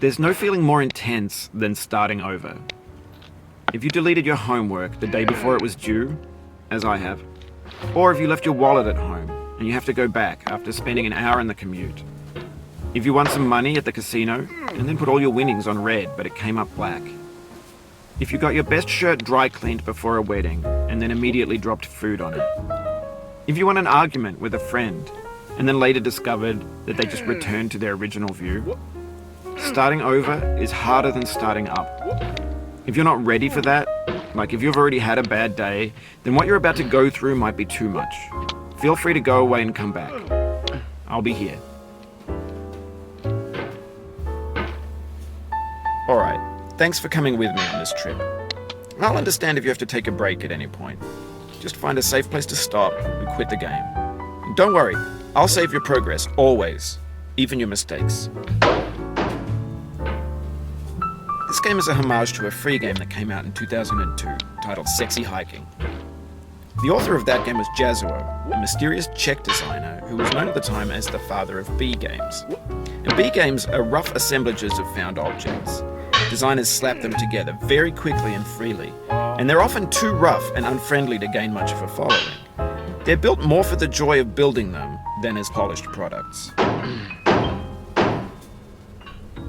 There's no feeling more intense than starting over. If you deleted your homework the day before it was due, as I have, or if you left your wallet at home and you have to go back after spending an hour in the commute. If you won some money at the casino and then put all your winnings on red but it came up black. If you got your best shirt dry cleaned before a wedding and then immediately dropped food on it. If you won an argument with a friend and then later discovered that they just returned to their original view. Starting over is harder than starting up. If you're not ready for that, like if you've already had a bad day, then what you're about to go through might be too much. Feel free to go away and come back. I'll be here. Alright, thanks for coming with me on this trip. I'll understand if you have to take a break at any point. Just find a safe place to stop and quit the game. And don't worry, I'll save your progress, always. Even your mistakes. This game is a homage to a free game that came out in 2002, titled Sexy Hiking. The author of that game was Jazzuo, a mysterious Czech designer who was known at the time as the father of B games. And B games are rough assemblages of found objects. Designers slap them together very quickly and freely, and they're often too rough and unfriendly to gain much of a following. They're built more for the joy of building them than as polished products.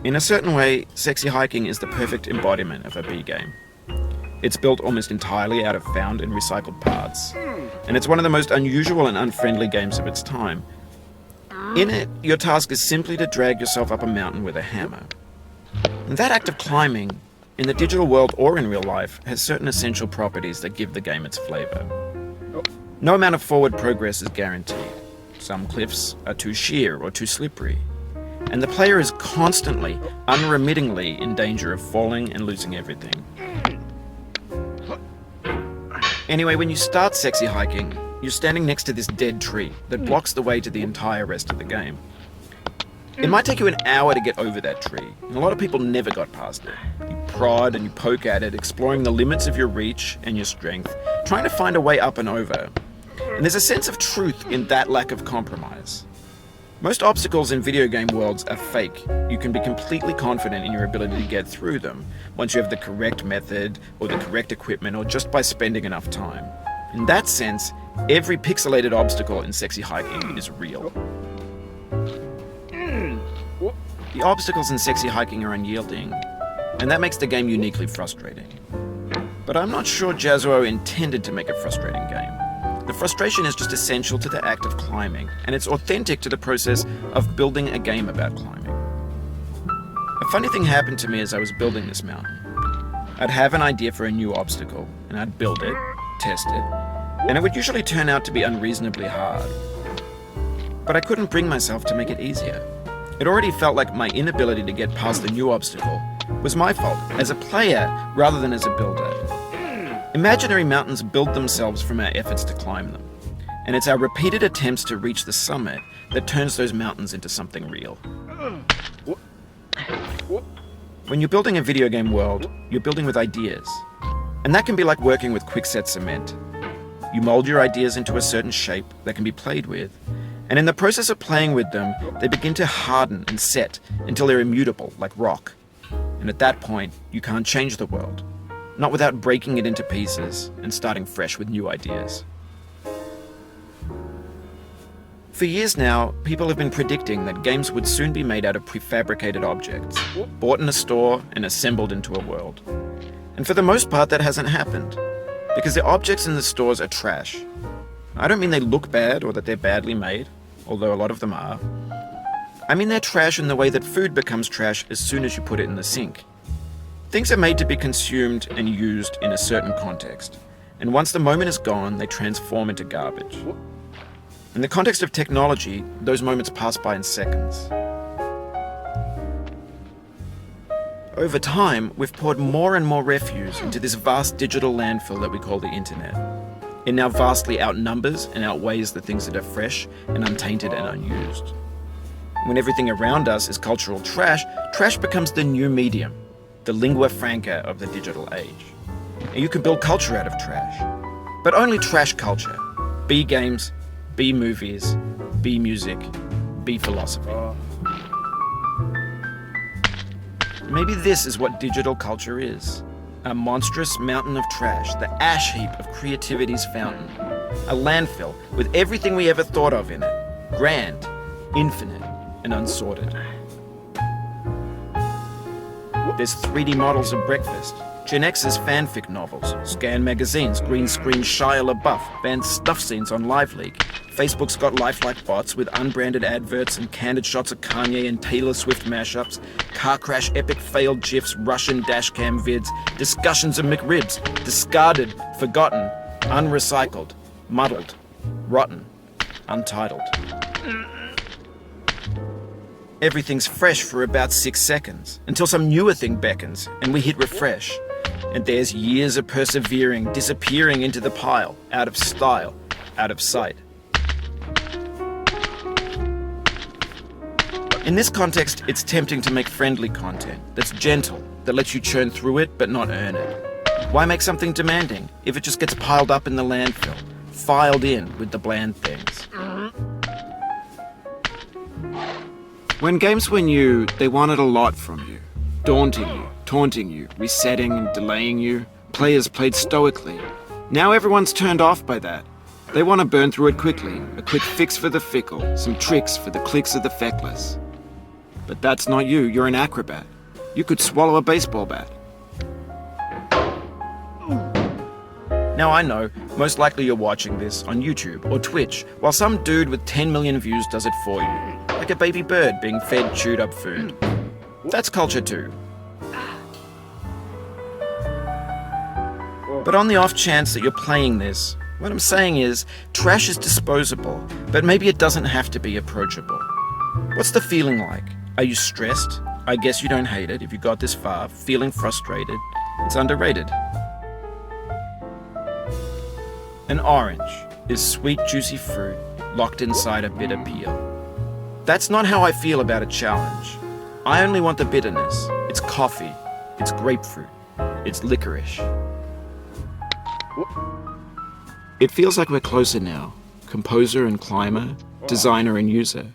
In a certain way, Sexy Hiking is the perfect embodiment of a B game. It's built almost entirely out of found and recycled parts, and it's one of the most unusual and unfriendly games of its time. In it, your task is simply to drag yourself up a mountain with a hammer. And that act of climbing, in the digital world or in real life, has certain essential properties that give the game its flavor. No amount of forward progress is guaranteed. Some cliffs are too sheer or too slippery. And the player is constantly, unremittingly in danger of falling and losing everything. Anyway, when you start Sexy Hiking, you're standing next to this dead tree that blocks the way to the entire rest of the game. It might take you an hour to get over that tree, and a lot of people never got past it. You prod and you poke at it, exploring the limits of your reach and your strength, trying to find a way up and over. And there's a sense of truth in that lack of compromise. Most obstacles in video game worlds are fake. You can be completely confident in your ability to get through them once you have the correct method or the correct equipment or just by spending enough time. In that sense, every pixelated obstacle in Sexy Hiking is real. The obstacles in Sexy Hiking are unyielding, and that makes the game uniquely frustrating. But I'm not sure Jazzuo intended to make a frustrating game. The frustration is just essential to the act of climbing, and it's authentic to the process of building a game about climbing. A funny thing happened to me as I was building this mountain. I'd have an idea for a new obstacle, and I'd build it, test it, and it would usually turn out to be unreasonably hard. But I couldn't bring myself to make it easier. It already felt like my inability to get past the new obstacle was my fault, as a player rather than as a builder. Imaginary mountains build themselves from our efforts to climb them, and it's our repeated attempts to reach the summit that turns those mountains into something real. When you're building a video game world, you're building with ideas, and that can be like working with quickset cement. You mold your ideas into a certain shape that can be played with, and in the process of playing with them, they begin to harden and set until they're immutable, like rock. And at that point, you can't change the world. Not without breaking it into pieces and starting fresh with new ideas. For years now, people have been predicting that games would soon be made out of prefabricated objects, bought in a store and assembled into a world. And for the most part, that hasn't happened, because the objects in the stores are trash. I don't mean they look bad or that they're badly made, although a lot of them are. I mean they're trash in the way that food becomes trash as soon as you put it in the sink. Things are made to be consumed and used in a certain context, and once the moment is gone, they transform into garbage. In the context of technology, those moments pass by in seconds. Over time, we've poured more and more refuse into this vast digital landfill that we call the internet. It now vastly outnumbers and outweighs the things that are fresh and untainted and unused. When everything around us is cultural trash, trash becomes the new medium, the lingua franca of the digital age. And you can build culture out of trash, but only trash culture. B games, B movies, B music, B philosophy. Maybe this is what digital culture is. A monstrous mountain of trash, the ash heap of creativity's fountain. A landfill with everything we ever thought of in it. Grand, infinite, and unsorted. There's 3D models of breakfast, Gen X's fanfic novels, scan magazines, green screen Shia LaBeouf, banned stuff scenes on LiveLeak. Facebook's got lifelike bots with unbranded adverts and candid shots of Kanye and Taylor Swift mashups, car crash epic failed GIFs, Russian dashcam vids, discussions of McRibs, discarded, forgotten, unrecycled, muddled, rotten, untitled. Everything's fresh for about 6 seconds, until some newer thing beckons, and we hit refresh. And there's years of persevering, disappearing into the pile, out of style, out of sight. In this context, it's tempting to make friendly content that's gentle, that lets you churn through it but not earn it. Why make something demanding if it just gets piled up in the landfill, filed in with the bland things? When games were new, they wanted a lot from you. Daunting you, taunting you, resetting and delaying you. Players played stoically. Now everyone's turned off by that. They want to burn through it quickly, a quick fix for the fickle, some tricks for the clicks of the feckless. But that's not you, you're an acrobat. You could swallow a baseball bat. Now I know, most likely you're watching this on YouTube or Twitch, while some dude with 10 million views does it for you. Like a baby bird being fed chewed up food. That's culture too. But on the off chance that you're playing this, what I'm saying is, trash is disposable, but maybe it doesn't have to be approachable. What's the feeling like? Are you stressed? I guess you don't hate it if you got this far. Feeling frustrated? It's underrated. An orange is sweet, juicy fruit locked inside a bitter peel. That's not how I feel about a challenge. I only want the bitterness. It's coffee. It's grapefruit. It's licorice. It feels like we're closer now. Composer and climber, designer and user.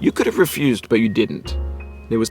You could have refused, but you didn't. There was